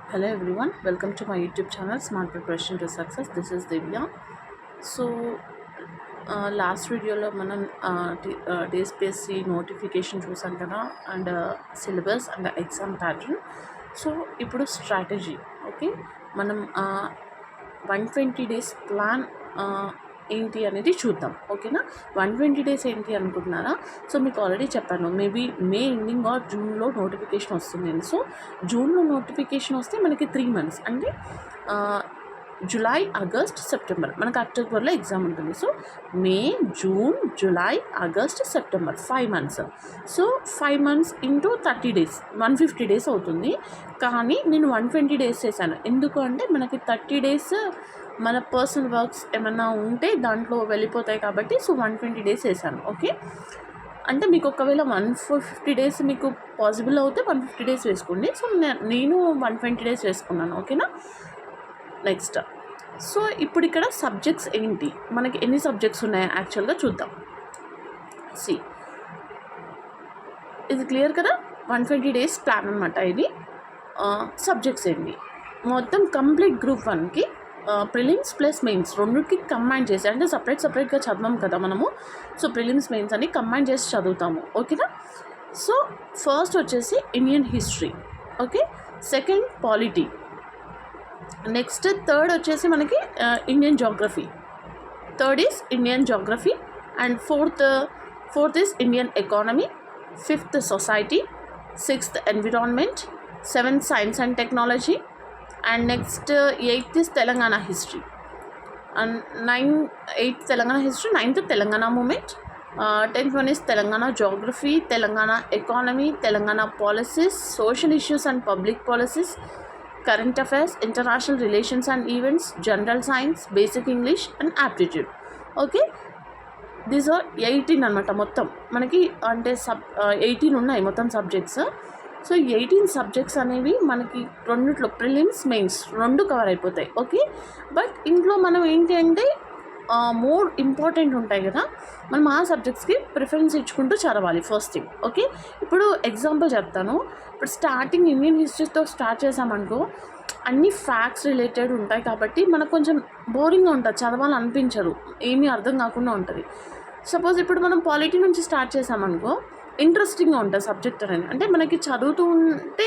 Hello everyone, welcome to my YouTube channel Smart Preparation to Success. This is Divya. So, last videoలో మనం TSPSC notification చూసాం కదా, and syllabus and exam pattern. So ఇప్పుడు strategy. Okay, మనం 120 days plan ఏంటి అనేది చూద్దాం. ఓకేనా, 120 days ఏంటి అనుకుంటున్నారా? సో మీకు ఆల్రెడీ చెప్పాను, మేబీ మే ఎండింగ్ ఆర్ జూన్లో నోటిఫికేషన్ వస్తుంది. సో జూన్లో నోటిఫికేషన్ వస్తే మనకి 3 months అంటే జూలై, ఆగస్ట్, సెప్టెంబర్. మనకు అక్టోబర్లో ఎగ్జామ్ ఉంటుంది. So May, June, July, August, September 5 months. So 5 months into 30 days 150 days అవుతుంది. కానీ నేను 120 days చేశాను. ఎందుకు అంటే మనకి 30 days మన పర్సనల్ వర్క్స్ ఏమన్నా ఉంటే దాంట్లో వెళ్ళిపోతాయి కాబట్టి. సో 120 days వేసాను. ఓకే, అంటే మీకు ఒకవేళ 150 days మీకు పాసిబుల్ అవుతే 150 days వేసుకోండి. సో నేను 120 days వేసుకున్నాను. ఓకేనా, నెక్స్ట్. సో ఇప్పుడు ఇక్కడ సబ్జెక్ట్స్ ఏంటి, మనకి ఎన్ని సబ్జెక్ట్స్ ఉన్నాయో యాక్చువల్గా చూద్దాం. ఇది క్లియర్ కదా, 120 days ప్లాన్ అనమాట ఇది. సబ్జెక్ట్స్ ఏంటి మొత్తం కంప్లీట్ గ్రూప్ 1కి ప్రిలిమ్స్ ప్లస్ మెయిన్స్ రెండుకి కంబైన్ చేసి, అంటే సపరేట్గా చదవం కదా మనము. సో ప్రిలిమ్స్ మెయిన్స్ అని కంబైన్ చేసి చదువుతాము. ఓకేనా. సో ఫస్ట్ వచ్చేసి Indian history, okay. Second polity, next third వచ్చేసి మనకి Indian geography. Third is Indian geography and fourth is Indian economy. Fifth society. Sixth environment. Seventh science and technology. And next 8th is Telangana history. And 8th Telangana history. 9th Telangana moment. 10th one is Telangana geography, Telangana economy, Telangana policies, social issues and public policies, current affairs, international relations and events, general science, basic English and aptitude. Okay, these are 18 అనమాట మొత్తం మనకి. అంటే 18 ఉన్నాయి మొత్తం subjects. So 18 subjects అనేవి మనకి రెండిట్లో prelims mains రెండు కవర్ అయిపోతాయి. ఓకే, బట్ ఇంట్లో మనం ఏంటి అంటే మోర్ ఇంపార్టెంట్ ఉంటాయి కదా, మనం ఆ సబ్జెక్ట్స్కి ప్రిఫరెన్స్ ఇచ్చుకుంటూ చదవాలి ఫస్ట్ థింగ్. ఓకే, ఇప్పుడు ఎగ్జాంపుల్ చెప్తాను. ఇప్పుడు స్టార్టింగ్ ఇండియన్ హిస్టరీతో స్టార్ట్ చేసామనుకో, అన్ని ఫ్యాక్ట్స్ రిలేటెడ్ ఉంటాయి కాబట్టి మనకు కొంచెం బోరింగ్గా ఉంటుంది, చదవాలనిపించదు, ఏమీ అర్థం కాకుండా ఉంటుంది. సపోజ్ ఇప్పుడు మనం పాలిటీ నుంచి స్టార్ట్ చేసామనుకో, ఇంట్రెస్టింగ్గా ఉంటుంది సబ్జెక్ట్ అనేది. అంటే మనకి చదువుతూ ఉంటే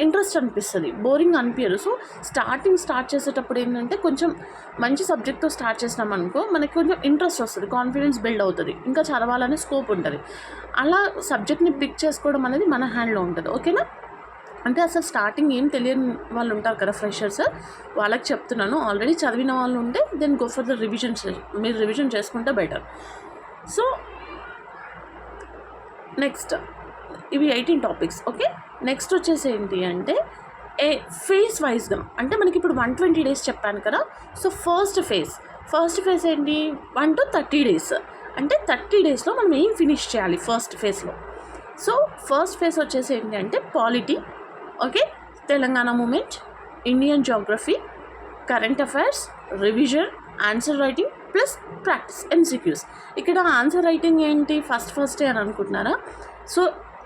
ఇంట్రెస్ట్ అనిపిస్తుంది, బోరింగ్ అనిపించదు. సో స్టార్ట్ చేసేటప్పుడు ఏంటంటే కొంచెం మంచి సబ్జెక్ట్తో స్టార్ట్ చేసినామనుకో మనకి కొంచెం ఇంట్రెస్ట్ వస్తుంది, కాన్ఫిడెన్స్ బిల్డ్ అవుతుంది, ఇంకా చదవాలనే స్కోప్ ఉంటుంది. అలా సబ్జెక్ట్ని పిక్ చేసుకోవడం అనేది మన హ్యాండ్లో ఉంటుంది. ఓకేనా. అంటే అసలు స్టార్టింగ్ ఏం తెలియని వాళ్ళు ఉంటారు కదా, ఫ్రెషర్స్, వాళ్ళకి చెప్తున్నాను. ఆల్రెడీ చదివిన వాళ్ళు ఉంటే then go for the revision. మీరు రివిజన్ చేసుకుంటే బెటర్. సో నెక్స్ట్ ఇవి 18 టాపిక్స్. ఓకే, నెక్స్ట్ వచ్చేసి ఏంటి అంటే ఫేజ్ వైజ్గా, అంటే మనకి ఇప్పుడు 120 days చెప్పాను కదా. సో ఫస్ట్ ఫేజ్ ఏంటి, 1 to 30 days. అంటే 30 daysలో మనం ఏం ఫినిష్ చేయాలి ఫస్ట్ ఫేజ్లో. సో ఫస్ట్ ఫేజ్ వచ్చేసి ఏంటి అంటే polity, okay, Telangana movement, Indian geography, current affairs, revision, answer writing plus practice, MCQs. ఇక్కడ ఆన్సర్ రైటింగ్ ఏంటి ఫస్టే అని అనుకుంటున్నారా? సో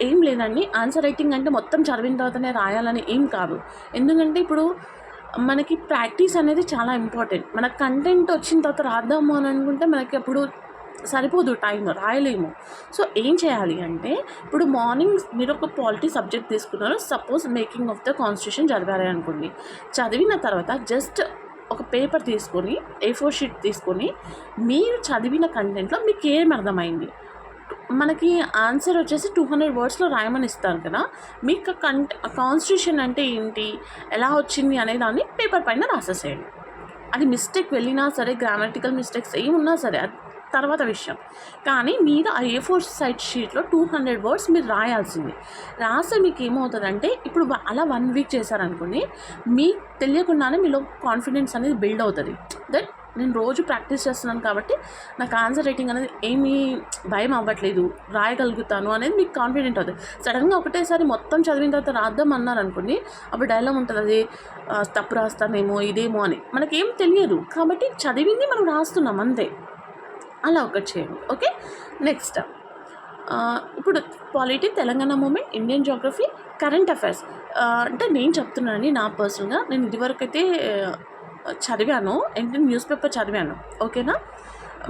ఏం లేదండి, ఆన్సర్ రైటింగ్ అంటే మొత్తం చదివిన తర్వాతనే రాయాలని ఏం కాదు. ఎందుకంటే ఇప్పుడు మనకి ప్రాక్టీస్ అనేది చాలా ఇంపార్టెంట్. మన కంటెంట్ వచ్చిన తర్వాత రాద్దాము అని అనుకుంటే మనకి అప్పుడు సరిపోదు, టైం రాయలేము. సో ఏం చేయాలి అంటే, ఇప్పుడు మార్నింగ్ మీరు ఒక పాలిటీ సబ్జెక్ట్ తీసుకున్నారు, suppose making of the constitution చదివారే అనుకోండి. చదివిన తర్వాత జస్ట్ ఒక పేపర్ తీసుకొని, A4 షీట్ తీసుకొని, మీరు చదివిన కంటెంట్లో మీకు ఏం అర్థమైంది, మనకి ఆన్సర్ వచ్చేసి 200 wordsలో రాయమని ఇస్తారు కదా. మీకు కాన్స్టిట్యూషన్ అంటే ఏంటి, ఎలా వచ్చింది అనే దాన్ని పేపర్ పైన రాసేసేయండి. అది మిస్టేక్ వెళ్ళినా సరే, గ్రామటికల్ మిస్టేక్స్ ఏమున్నా సరే అది తర్వాత విషయం. కానీ మీరు ఆ A4 సైజ్ షీట్లో 200 words మీరు రాయాల్సింది. రాస్తే మీకు ఏమవుతుందంటే, ఇప్పుడు అలా 1 week చేశారనుకోండి, మీకు తెలియకుండానే మీలో కాన్ఫిడెన్స్ అనేది బిల్డ్ అవుతుంది. దట్ నేను రోజు ప్రాక్టీస్ చేస్తున్నాను కాబట్టి నాకు ఆన్సర్ రైటింగ్ అనేది ఏమీ భయం అవ్వట్లేదు, రాయగలుగుతాను అనేది మీకు కాన్ఫిడెంట్ అవుతుంది. సడన్గా ఒకటేసారి మొత్తం చదివిన తర్వాత రాద్దాం అన్నారనుకోండి, అప్పుడు డైలాగ్ ఉంటుంది, అది తప్పు రాస్తానేమో ఇదేమో అని. మనకేం తెలియదు కాబట్టి చదివింది మనం రాస్తున్నాం అంతే. అలా ఒకటి చేయండి. ఓకే, నెక్స్ట్ ఇప్పుడు polity, Telangana movement, Indian geography, current affairs. అంటే నేను చెప్తున్నానండి నా పర్సనల్గా. నేను ఇదివరకైతే చదివాను, ఏంటంటే న్యూస్ పేపర్ చదివాను, ఓకేనా.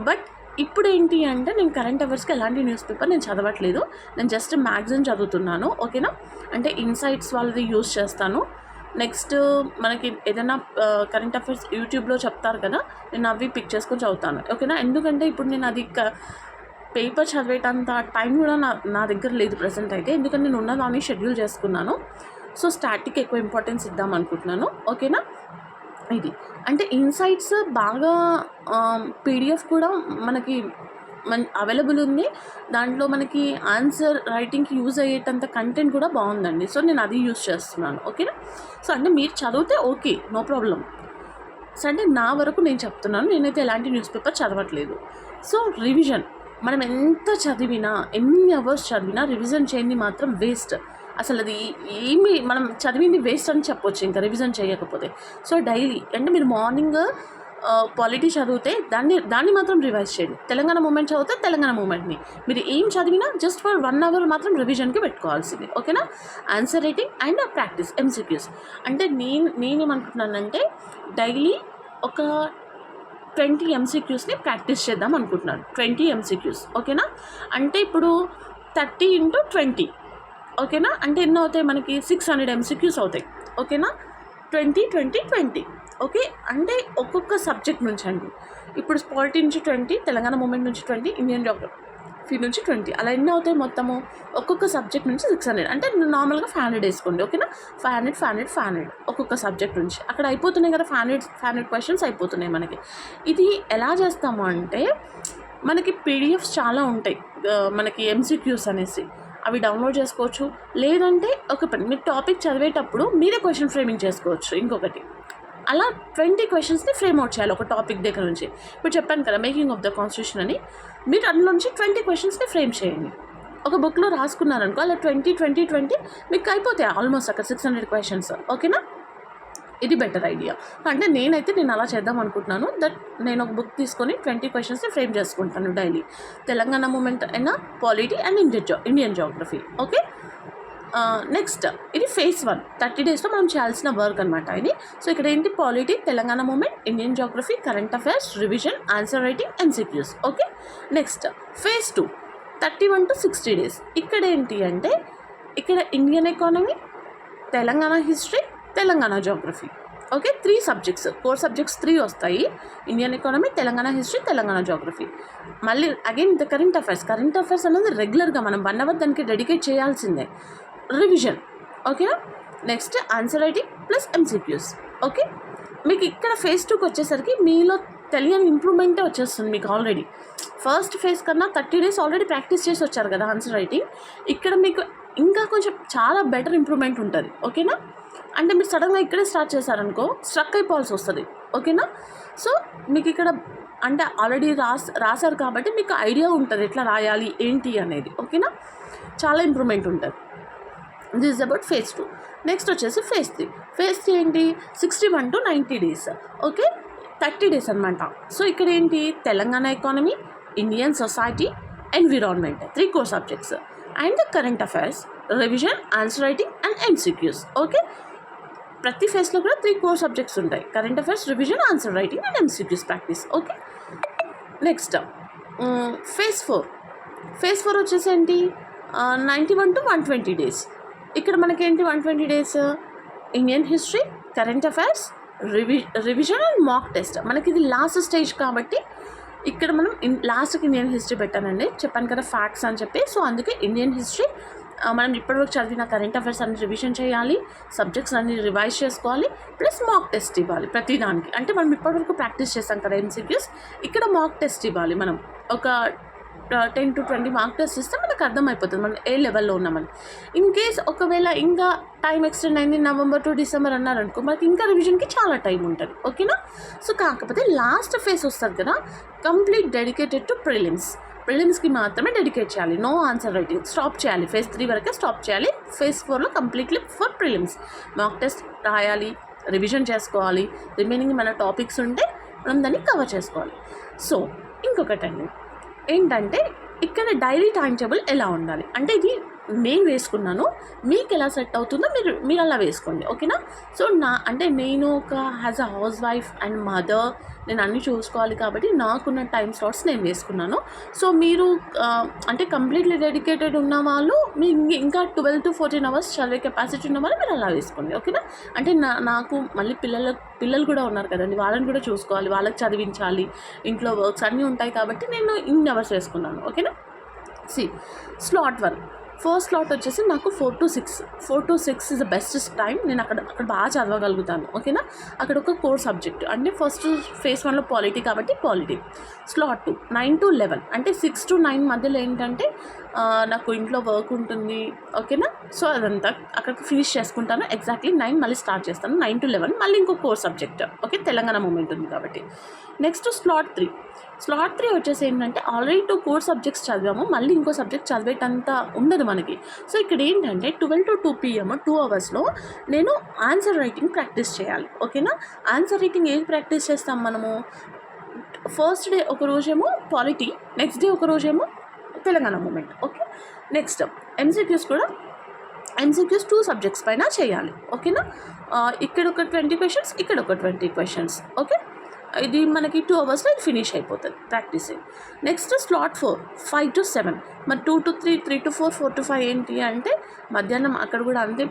బట్ ఇప్పుడేంటి అంటే నేను కరెంట్ అఫైర్స్కి ఎలాంటి న్యూస్ పేపర్ నేను చదవట్లేదు. నేను జస్ట్ మ్యాగజైన్ చదువుతున్నాను, ఓకేనా. అంటే ఇన్సైట్స్ వాళ్ళది యూస్ చేస్తాను. నెక్స్ట్ మనకి ఏదైనా కరెంట్ అఫైర్స్ యూట్యూబ్లో చెప్తారు కదా, నేను అవి పిక్ చేసుకొని చదువుతాను, ఓకేనా. ఎందుకంటే ఇప్పుడు నేను అది పేపర్ చదివేటంత టైం కూడా నా దగ్గర లేదు ప్రజెంట్ అయితే. ఎందుకంటే నేను ఉన్నదాన్ని షెడ్యూల్ చేసుకున్నాను. సో స్టాటిక్ ఎక్కువ ఇంపార్టెన్స్ ఇద్దాం అనుకుంటున్నాను, ఓకేనా. ఇది అంటే ఇన్సైట్స్ బాగా పీడిఎఫ్ కూడా మనకి అవైలబుల్ ఉంది. దాంట్లో మనకి ఆన్సర్ రైటింగ్కి యూజ్ అయ్యేటంత కంటెంట్ కూడా బాగుందండి. సో నేను అది యూజ్ చేస్తున్నాను, ఓకేనా. సో అంటే మీరు చదివితే ఓకే, నో ప్రాబ్లం. సో అంటే నా వరకు నేను చెప్తున్నాను, నేనైతే ఎలాంటి న్యూస్ పేపర్ చదవట్లేదు. సో రివిజన్ మనం ఎంత చదివినా, ఎన్ని అవర్స్ చదివినా రివిజన్ చేయండి మాత్రం వేస్ట్. అసలు అది ఏమి మనం చదివింది వేస్ట్ అని చెప్పొచ్చు ఇంకా రివిజన్ చేయకపోతే. సో డైలీ అంటే మీరు మార్నింగ్ పాలిటీ చదివితే దాన్ని మాత్రం రివైజ్ చేయండి. తెలంగాణ మూమెంట్ చదివితే తెలంగాణ మూమెంట్ని మీరు ఏం చదివినా జస్ట్ ఫర్ 1 అవర్ మాత్రం రివిజన్కి పెట్టుకోవాల్సింది, ఓకేనా. Answer writing and practice MCQs. అంటే నేనేమనుకుంటున్నానంటే డైలీ ఒక 20 ఎంసీక్యూస్ని ప్రాక్టీస్ చేద్దాం అనుకుంటున్నాను. 20 ఎంసీక్యూస్, ఓకేనా. అంటే ఇప్పుడు 30 × 20, ఓకేనా. అంటే ఎన్ని అవుతాయి మనకి 600 ఎంసీక్యూస్ అవుతాయి, ఓకేనా. 20 20 20, ఓకే. అంటే ఒక్కొక్క సబ్జెక్ట్ నుంచి అండి. ఇప్పుడు పాలిటీ నుంచి 20, తెలంగాణ మూమెంట్ నుంచి 20, ఇండియన్ జోగ్రఫీ నుంచి 20, అలా ఎన్ని అవుతాయి మొత్తము ఒక్కొక్క సబ్జెక్ట్ నుంచి 600. అంటే నార్మల్గా 500 వేసుకోండి, ఓకేనా. 500 ఒక్కొక్క సబ్జెక్ట్ నుంచి అక్కడ అయిపోతున్నాయి కదా. 500 క్వశ్చన్స్ అయిపోతున్నాయి మనకి. ఇది ఎలా చేస్తాము అంటే మనకి పీడిఎఫ్స్ చాలా ఉంటాయి మనకి ఎంసీక్యూస్ అనేసి, అవి డౌన్లోడ్ చేసుకోవచ్చు. లేదంటే మీరు టాపిక్ చదివేటప్పుడు మీరే క్వశ్చన్ ఫ్రేమింగ్ చేసుకోవచ్చు. ఇంకొకటి అలా 20 క్వశ్చన్స్ని ఫ్రేమ్ అవుట్ చేయాలి ఒక టాపిక్ దగ్గర నుంచి. ఇప్పుడు చెప్పాను కదా మేకింగ్ ఆఫ్ ద కాన్స్టిట్యూషన్ అని, మీరు అందులో నుంచి 20 క్వశ్చన్స్ని ఫ్రేమ్ చేయండి. ఒక బుక్లో రాసుకున్నారనుకో అలా 20 మీకు అయిపోతాయి ఆల్మోస్ట్ అక్కడ 600 క్వశ్చన్స్, ఓకేనా. ఇది బెటర్ ఐడియా. అంటే నేను అలా చేద్దాం అనుకుంటున్నాను. నేను ఒక బుక్ తీసుకొని 20 క్వశ్చన్స్ని ఫ్రేమ్ చేసుకుంటాను డైలీ. తెలంగాణ మూమెంట్ అయినా, polity and Indian geography, okay. Next ఇది ఫేజ్ 1 30 డేస్లో మనం చేయాల్సిన వర్క్ అనమాట ఇది. సో ఇక్కడ ఏంటి polity, Telangana movement, Indian geography, current affairs, revision, answer writing, MCQs, okay. Next phase 2 31 to 60 days. ఇక్కడ ఏంటి అంటే ఇక్కడ Indian economy, Telangana history, Telangana geography, okay. 3 subjects, core subjects 3 వస్తాయి. Indian economy, Telangana history, Telangana geography. మళ్ళీ అగైన్ ద కరెంట్ అఫైర్స్ అనేది రెగ్యులర్గా మనం 1 hour దానికి డెడికేట్ చేయాల్సిందే. రివిజన్, ఓకేనా. Next answer writing plus MCQs, okay. మీకు ఇక్కడ ఫేజ్ 2కి వచ్చేసరికి మీలో తెలియని ఇంప్రూవ్మెంటే వచ్చేస్తుంది మీకు ఆల్రెడీ. ఫస్ట్ ఫేజ్ కన్నా 30 days ఆల్రెడీ ప్రాక్టీస్ చేసి వచ్చారు కదా ఆన్సర్ రైటింగ్. ఇక్కడ మీకు ఇంకా కొంచెం చాలా బెటర్ ఇంప్రూవ్మెంట్ ఉంటుంది, ఓకేనా. అంటే మీరు సడన్గా ఇక్కడే స్టార్ట్ చేశారనుకో స్ట్రక్ అయిపోవాల్సి వస్తుంది, ఓకేనా. సో మీకు ఇక్కడ అంటే ఆల్రెడీ రాశారు కాబట్టి మీకు ఐడియా ఉంటుంది ఎట్లా రాయాలి ఏంటి అనేది, ఓకేనా. చాలా ఇంప్రూవ్మెంట్ ఉంటుంది. This is about phase 2. Next వచ్చేసి ఫేజ్ 3 ఏంటి 61 to 90 days, ఓకే. 30 days అనమాట. సో ఇక్కడ ఏంటి Telangana economy, Indian society, environment 3 core subjects and current affairs, revision, answer writing and MCQs, okay. ప్రతి ఫేజ్లో కూడా 3 కోర్ సబ్జెక్ట్స్ ఉంటాయి. Current affairs, revision, answer writing and MCQs practice, okay. Next phase 4 వచ్చేసి ఏంటి 91 to 120 days. ఇక్కడ మనకేంటి 120 days Indian history, current affairs, revision and mock test. మనకి ఇది లాస్ట్ స్టేజ్ కాబట్టి ఇక్కడ మనం లాస్ట్కి ఇండియన్ హిస్టరీ పెట్టానండి, చెప్పాను కదా ఫ్యాక్ట్స్ అని చెప్పి. సో అందుకే ఇండియన్ హిస్టరీ మనం ఇప్పటివరకు చదివిన కరెంట్ అఫైర్స్ అన్ని రివిజన్ చేయాలి, సబ్జెక్ట్స్ అన్ని రివైజ్ చేసుకోవాలి, ప్లస్ మాక్ టెస్ట్ ఇవ్వాలి ప్రతి దానికి. అంటే మనం ఇప్పటివరకు ప్రాక్టీస్ చేస్తాం కదా ఎంసీక్యూస్, ఇక్కడ మాక్ టెస్ట్ ఇవ్వాలి. మనం ఒక 10 to 20 మార్క్ టెస్ట్ ఇస్తే మనకు అర్థమైపోతుంది మనం ఏ లెవెల్లో ఉన్నామని. ఇన్ కేస్ ఒకవేళ ఇంకా టైం ఎక్స్టెండ్ అయింది November to December అన్నారనుకో మనకి ఇంకా రివిజన్కి చాలా టైం ఉంటుంది, ఓకేనా. సో కాకపోతే లాస్ట్ ఫేజ్ వస్తుంది కదా కంప్లీట్ డెడికేటెడ్ టు ప్రిలిమ్స్కి మాత్రమే డెడికేట్ చేయాలి. నో ఆన్సర్ రైటింగ్ స్టాప్ చేయాలి. ఫేజ్ 3 వరకే స్టాప్ చేయాలి. ఫేజ్ 4లో completely for prelims. Mock test రాయాలి, రివిజన్ చేసుకోవాలి, రిమైనింగ్ మన టాపిక్స్ ఉంటే మనం దాన్ని కవర్ చేసుకోవాలి. సో ఇంకొకటండి ఏంటంటే ఇక్కడ డైలీ టైం టేబుల్ ఎలా ఉండాలి అంటే ఇది నేను వేసుకున్నాను. మీకు ఎలా సెట్ అవుతుందో మీరు అలా వేసుకోండి. ఓకేనా? సో నేను ఒక as a house wife and mother నేను అన్నీ చూసుకోవాలి కాబట్టి నాకున్న టైం స్లాట్స్ నేను వేసుకున్నాను. సో మీరు అంటే కంప్లీట్లీ డెడికేటెడ్ ఉన్న వాళ్ళు మీ ఇంకా 12 to 14 అవర్స్ చదివే కెపాసిటీ ఉన్న వాళ్ళు మీరు అలా వేసుకోండి. ఓకేనా? అంటే నాకు మళ్ళీ పిల్లలు కూడా ఉన్నారు కదండి, వాళ్ళని కూడా చూసుకోవాలి, వాళ్ళకి చదివించాలి, ఇంట్లో వర్క్స్ అన్నీ ఉంటాయి కాబట్టి నేను ఇన్ని అవర్స్ వేసుకున్నాను. ఓకేనా? స్లాట్ 1 ఫస్ట్ స్లాట్ వచ్చేసి నాకు 4 to 6 is the best time. నేను అక్కడ బాగా చదవగలుగుతాను. ఓకేనా? అక్కడ ఒక కోర్ సబ్జెక్ట్ అంటే ఫస్ట్ phase 1లో పాలిటీ కాబట్టి పాలిటీ. స్లాట్ 2 9 to 11 అంటే 6 to 9 మధ్యలో ఏంటంటే నాకు ఇంట్లో వర్క్ ఉంటుంది. ఓకేనా? సో అదంతా అక్కడికి ఫినిష్ చేసుకుంటాను. ఎగ్జాక్ట్లీ 9 మళ్ళీ స్టార్ట్ చేస్తాను. 9 to 11 మళ్ళీ ఇంకో core subject. Okay, Telangana movement ఉంది కాబట్టి. నెక్స్ట్ స్లాట్ 3 వచ్చేసి ఏంటంటే ఆల్రెడీ 2 కోర్ సబ్జెక్ట్స్ చదివాము, మళ్ళీ ఇంకో సబ్జెక్ట్ చదివేటంత ఉండదు మనకి. సో ఇక్కడ ఏంటంటే 12 to 2 PM 2 అవర్స్లో నేను ఆన్సర్ రైటింగ్ ప్రాక్టీస్ చేయాలి. ఓకేనా? ఆన్సర్ రైటింగ్ ఏది ప్రాక్టీస్ చేస్తాం మనము? ఫస్ట్ డే ఒక రోజేమో పాలిటీ, నెక్స్ట్ డే ఒక రోజేమో Telangana movement. Okay, next MCQs 2 subjects పైన చేయాలి. ఓకేనా? ఇక్కడ ఒక 20 క్వశ్చన్స్, ఇక్కడ ఒక 20 క్వశ్చన్స్. ఓకే, ఇది మనకి 2 అవర్స్లో ఇది ఫినిష్ అయిపోతుంది ప్రాక్టీసింగ్. నెక్స్ట్ స్లాట్ 4 5 to 7 మరి 2 to 3 3 to 4 4 to 5 ఏంటి అంటే మధ్యాహ్నం అక్కడ కూడా అంతే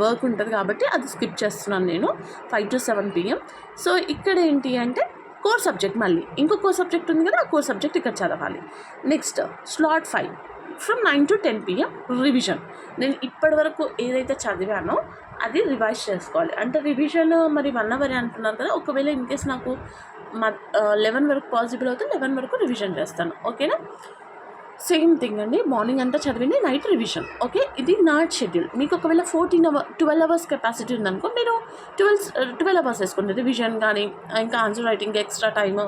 వర్క్ ఉంటుంది కాబట్టి అది స్కిప్ చేస్తున్నాను నేను. 5 to 7 PM. సో ఇక్కడ ఏంటి అంటే కోర్ సబ్జెక్ట్, మళ్ళీ ఇంకో కోర్ సబ్జెక్ట్ ఉంది కదా, ఆ కోర్ సబ్జెక్ట్ ఇక్కడ చదవాలి. Next slot 5 from 9 to 10 PM revision. నేను ఇప్పటి వరకు ఏదైతే చదివానో అది రివైజ్ చేసుకోవాలి. అంటే రివిజన్ మరి 1 అవర్ అంటున్నారు కదా, ఒకవేళ ఇన్ కేస్ నాకు 11 వరకు పాసిబుల్ అవుతే 11 వరకు రివిజన్ చేస్తాను. ఓకేనా? సేమ్ థింగ్ అండి, మార్నింగ్ అంతా చదివింది, నైట్ రివిజన్. ఓకే, ఇది నా షెడ్యూల్. మీకు ఒకవేళ 12 అవర్స్ కెపాసిటీ ఉందనుకో మీరు 12 అవర్స్ వేసుకోండి రివిజన్ కానీ ఇంకా ఆన్సర్ రైటింగ్ ఎక్స్ట్రా టైమ్,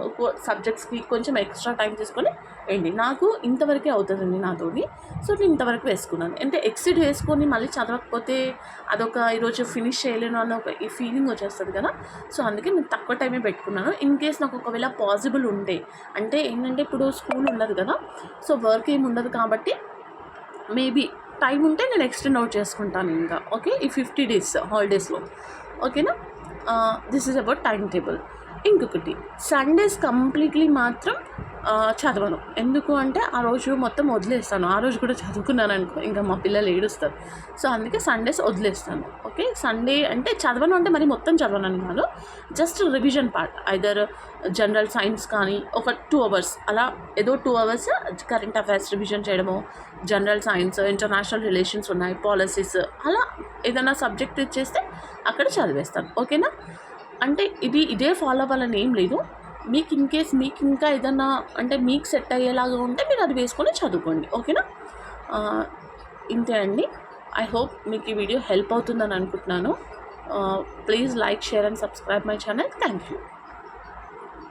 సబ్జెక్ట్స్కి కొంచెం ఎక్స్ట్రా టైం తీసుకొని ఏంటి. నాకు ఇంతవరకే అవుతుందండి నాతోని. సో నేను ఇంతవరకు వేసుకున్నాను. అంటే ఎక్సిడ్ వేసుకొని మళ్ళీ చదవకపోతే అదొక ఈరోజు ఫినిష్ చేయలేను అన్న ఒక ఈ ఫీలింగ్ వచ్చేస్తుంది కదా. సో అందుకే నేను తక్కువ టైమే పెట్టుకున్నాను. ఇన్ కేస్ నాకు ఒకవేళ పాసిబుల్ ఉంటే, అంటే ఏంటంటే ఇప్పుడు స్కూల్ ఉండదు కదా, సో వర్క్ ఏమి ఉండదు కాబట్టి మేబీ టైం ఉంటే నేను ఎక్స్టెండ్ అవుట్ చేసుకుంటాను ఇంకా. ఓకే, ఈ 50 days హాలిడేస్లో. ఓకేనా? This is about time table. ఇంకొకటి, సండేస్ కంప్లీట్లీ మాత్రం చదవను. ఎందుకు అంటే ఆ రోజు మొత్తం వదిలేస్తాను. ఆ రోజు కూడా చదువుకున్నాను అనుకో ఇంకా మా పిల్లలు ఏడుస్తారు. సో అందుకే సండేస్ వదిలేస్తాను. ఓకే, సండే అంటే చదవను అంటే మరి మొత్తం చదవను కాదు, just revision part, either general science కానీ ఒక 2 అవర్స్ అలా ఏదో 2 అవర్స్ కరెంట్ అఫైర్స్ రివిజన్ చేయడము, జనరల్ సైన్స్, ఇంటర్నేషనల్ రిలేషన్స్ ఉన్నాయి, పాలసీస్, అలా ఏదైనా సబ్జెక్ట్ ఇచ్చేస్తే అక్కడ చదివేస్తాను. ఓకేనా? అంటే ఇదే ఫాలో అవ్వాలని ఏం లేదు. మీకు ఇన్ కేస్ మీకు ఇంకా ఏదన్నా అంటే మీకు సెట్ అయ్యేలాగా ఉంటే మీరు అది వేసుకొని చదువుకోండి. ఓకేనా? ఇంతే అండి. ఐ హోప్ మీకు ఈ వీడియో హెల్ప్ అవుతుందని అనుకుంటున్నాను. Please like, share and subscribe my channel. Thank you.